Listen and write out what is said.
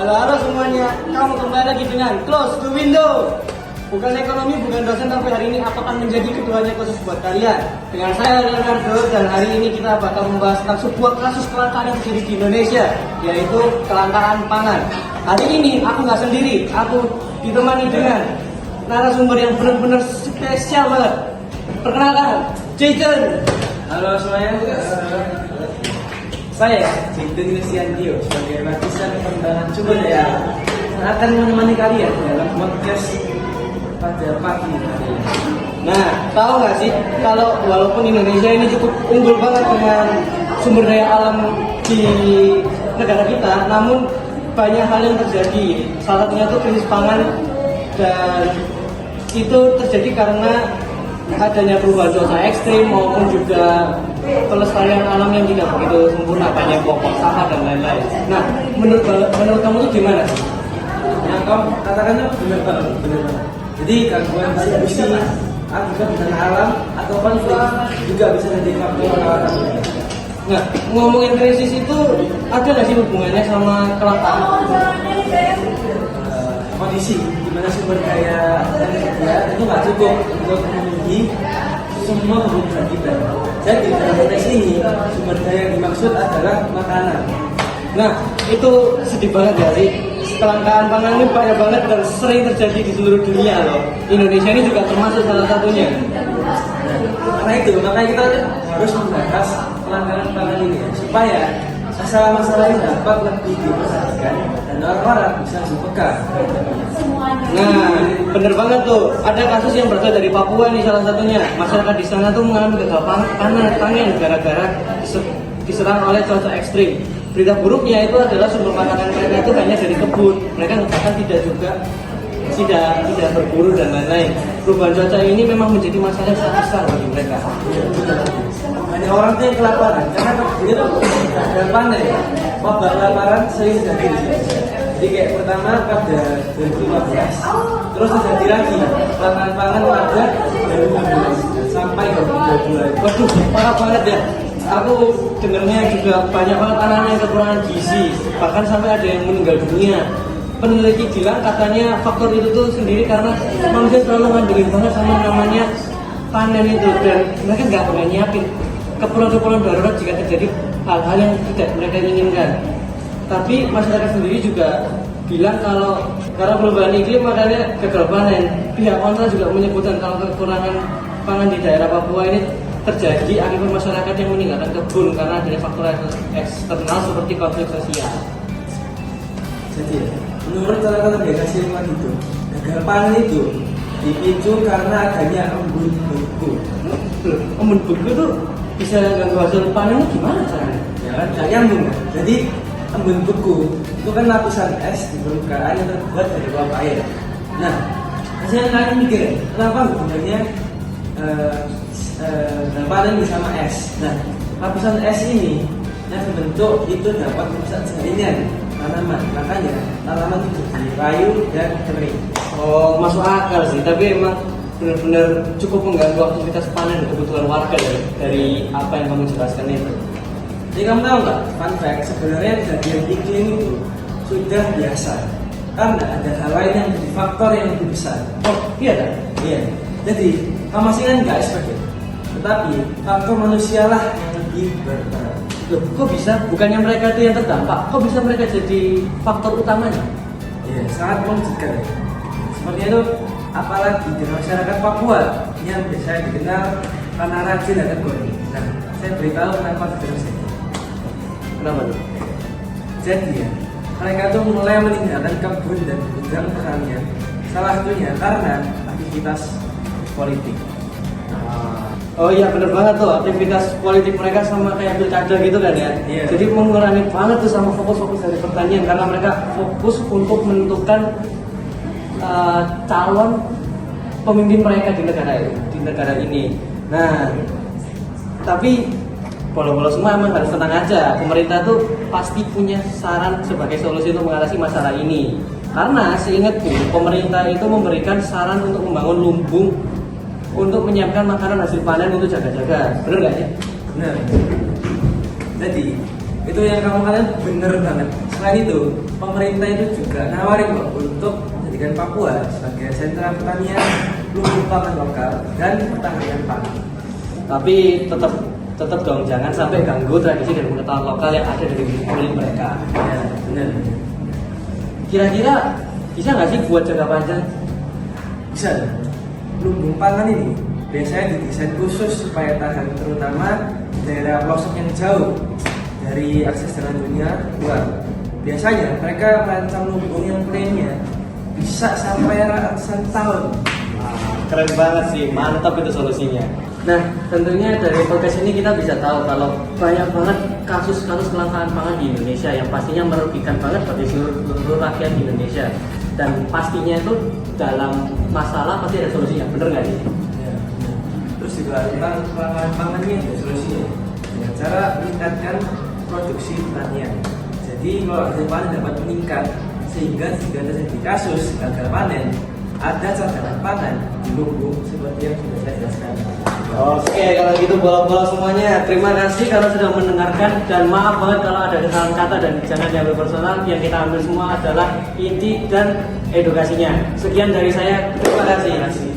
Halo semuanya, kamu kembali lagi dengan Close to Window. Bukan ekonomi, bukan dosen, tapi hari ini aku akan menjadi ketuanya khusus buat kalian. Dengan saya Leonardo, dan hari ini kita bakal membahas tentang sebuah kasus kelangkaan yang terjadi di Indonesia, yaitu kelangkaan pangan. Hari ini aku nggak sendiri, aku ditemani dengan narasumber yang benar-benar spesial banget. Perkenalkan, Jason. Halo semuanya, saya Jaden Yusiantio sebagai lapisan pengembangan sumber daya akan menemani kalian dalam podcast pada pagi hari ini. Nah, tahu nggak sih kalau walaupun Indonesia ini cukup unggul banget dengan sumber daya alam di negara kita, namun banyak hal yang terjadi. Salah satunya itu krisis pangan, dan itu terjadi karena adanya perubahan cuaca ekstrim maupun juga pelestarian alam yang tidak begitu sempurna, banyak pokok sampah dan lain-lain. Nah, menurut kamu itu gimana? Yang kau katakan itu benar banget. Jadi gangguan distribusi akibat bencana alam atau konflik juga bisa jadi faktor kelangkaan. Nah, ngomongin krisis itu ada nggak sih hubungannya sama kelangkaan? Kondisi di mana sumber daya itu nggak cukup untuk memenuhi semua kebutuhan kita. Jadi dalam konteks ini sumber daya yang dimaksud adalah makanan. Nah, itu sedih banget ya sih. Kelangkaan pangan ini banyak banget dan sering terjadi di seluruh dunia loh. Indonesia ini juga termasuk salah satunya. Karena itu makanya kita harus membahas kelangkaan pangan ini ya, supaya masalah-masalah ini dapat lebih diperhatikan dan orang-orang bisa lebih peka. Nah, bener banget tuh. Ada kasus yang berasal dari Papua nih salah satunya. Masyarakat di sana tuh mengalami gagal panen gara-gara diserang oleh cuaca ekstrim. Berita buruknya itu adalah sumber makanan mereka itu hanya dari kebun. Mereka bahkan tidak berburu dan lain-lain. Perubahan cuaca ini memang menjadi masalah yang sangat besar bagi mereka. Banyak orang tuh yang kelaparan karena kebunnya tuh gagal panen. Wabah kelaparan sering terjadi di sini. Jadi kayak pertama pada 2015, terus terjadi lagi kelangkaan pangan pada 2016 sampai 2022. Waduh, parah banget ya. Aku dengarnya juga banyak banget anak-anak yang kekurangan gizi, bahkan sampai ada yang meninggal dunia. Peneliti bilang katanya faktor itu tuh sendiri karena manusia terlalu ngandelin banget sama namanya panen itu, dan mereka nggak nyiapin keperluan darurat jika terjadi hal-hal yang tidak mereka inginkan. Tapi masyarakat sendiri juga bilang kalau karena perubahan iklim makanya gagal panen. Pihak kontra juga menyebutkan kalau kekurangan pangan di daerah Papua ini terjadi akibat masyarakat yang meninggalkan kebun karena adanya faktor eksternal seperti konflik sosial. Jadi menurut catatan BKS itu gagal panen itu dipicu karena adanya embun beku. Embun beku tuh bisa ganggu hasil panen gimana caranya? Ya kan, nggak nyambung kan? Jadi embun beku itu kan lapisan es di permukaan yang terbuat dari uap air. Nah, hasilnya kalian mikir, kenapa hubungannya panen sama es? Nah, lapisan es ini yang terbentuk itu dapat merusak jaringan tanaman, makanya tanaman itu jadi layu dan kering. Oh, masuk akal sih, tapi emang benar-benar cukup mengganggu aktivitas panen dan kebutuhan warga dari apa yang kamu jelaskan itu. Jadi kamu tahu nggak, fun fact, sebenarnya kejadian iklim itu sudah biasa karena ada hal lain yang jadi faktor yang lebih besar. Oh, iya kan? Iya. Jadi kamu masih kan nggak sebagai, tetapi faktor manusia lah yang lebih berperan. Loh, kok bisa? Bukannya mereka itu yang terdampak? Kok bisa mereka jadi faktor utamanya? Iya, sangat mengejutkan ya. Seperti itu, apalagi di masyarakat Papua yang biasanya dikenal karena rajin dan tekun. Nah, saya beritahu kenapa terus itu. Kenapa tuh? Jadi ya, mereka tuh mulai meninggalkan kebun dan bidang pertanian. Salah satunya karena aktivitas politik. Oh iya, bener banget tuh, aktivitas politik mereka sama kayak pilkada gitu kan ya. Iya. Jadi mengurangi banget tuh sama fokus dari pertanian, karena mereka fokus untuk menentukan calon pemimpin mereka di negara ini. Nah, tapi bolos-bolos semua emang harus tenang aja. Pemerintah tuh pasti punya saran sebagai solusi untuk mengatasi masalah ini. Karena seingatku, pemerintah itu memberikan saran untuk membangun lumbung untuk menyiapkan makanan hasil panen untuk jaga-jaga. Bener nggak ya? Benar. Jadi Itu yang kamu kalian bener banget. Selain itu, pemerintah itu juga nawarin loh untuk menjadikan Papua sebagai sentra pertanian, lumbung pangan lokal dan pertanian pangan. Tapi tetap dong, jangan sampai ganggu tradisi dan pengetahuan lokal yang ada dari milik mereka. Ya, benar. Kira-kira bisa nggak sih buat jangka panjang? Bisa. Lumbung pangan ini biasanya didesain khusus supaya tahan, terutama daerah pelosok yang jauh dari akses jalan dunia luar. Biasanya mereka merancang lumbung yang klaimnya bisa sampai ratusan tahun. Keren banget sih, mantap itu solusinya. Nah, tentunya dari podcast ini kita bisa tahu kalau banyak banget kasus-kasus kelangkaan pangan di Indonesia yang pastinya merugikan banget bagi seluruh rakyat Indonesia. Dan pastinya itu dalam masalah pasti ada solusinya, bener nggak sih? Ya, benar. Terus juga tentang kelangkaan pangannya ada solusinya dengan cara meningkatkan produksi pertanian. Jadi kalau hasil panen dapat meningkat sehingga jika terjadi kasus gagal panen, ada cadangan pangan di lumbung seperti yang sudah saya jelaskan. Oke, kalau gitu bola-bola semuanya, terima kasih kalau sudah mendengarkan dan maaf banget kalau ada kesalahan kata dan jangan diambil personal. Yang kita ambil semua adalah inti dan edukasinya. Sekian dari saya, terima kasih.